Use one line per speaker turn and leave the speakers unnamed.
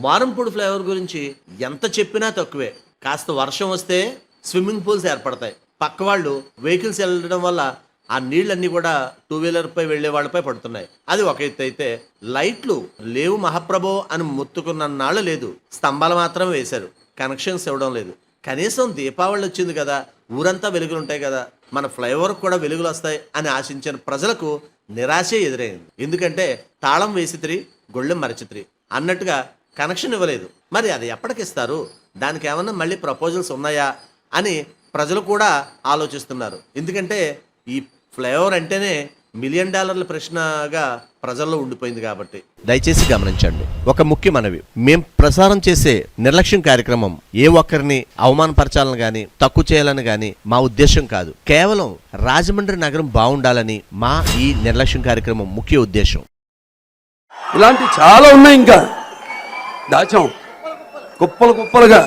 Marampudi flyover గురించి ఎంత చెప్పినా తక్కువే. కాస్త వర్షం వస్తే స్విమ్మింగ్ పూల్స్ ఏర్పడతాయి. పక్క వాళ్ళు వెహికల్స్ వెళ్ళడం వల్ల ఆ నీళ్ళన్నీ కూడా టూ వీలర్ పై వెళ్లే వాళ్ళపై పడుతున్నాయి. అది ఒక ఎత్తు అయితే, లైట్లు లేవు మహాప్రభో అని మొత్తుకున్న నాళ్ళు లేదు. స్తంభాలు మాత్రం వేశారు, కనెక్షన్స్ ఇవ్వడం లేదు. కనీసం దీపావళి వచ్చింది కదా, ఊరంతా వెలుగులు ఉంటాయి కదా, మన ఫ్లైఓవర్ కూడా వెలుగులు వస్తాయి అని ఆశించిన ప్రజలకు నిరాశే ఎదురైంది. ఎందుకంటే తాళం వేసిత్రి గొళ్ళెం మరచిత్రి అన్నట్టుగా కనెక్షన్ ఇవ్వలేదు. మరి అది ఎప్పటికిస్తారు? దానికి ఏమన్నా మళ్ళీ ప్రపోజల్స్ ఉన్నాయా అని ప్రజలు కూడా ఆలోచిస్తున్నారు. ఎందుకంటే ఈ ఫ్లైఓవర్ అంటేనే $1 మిలియన్ ప్రశ్నగా ప్రజల్లో ఉండిపోయింది కాబట్టి. దయచేసి గమనించండి, ఒక ముఖ్య మనవి. మేం ప్రసారం చేసే నిర్లక్ష్యం కార్యక్రమం ఏ ఒక్కరిని అవమానపరచాలని గాని తక్కువ చేయాలని గాని మా ఉద్దేశం కాదు. కేవలం రాజమండ్రి నగరం బాగుండాలని మా ఈ నిర్లక్ష్యం కార్యక్రమం ముఖ్య ఉద్దేశం.
ఇలాంటి చాలా ఉన్నాయి, ఇంకా దాచాం కుప్పలు కుప్పలుగా.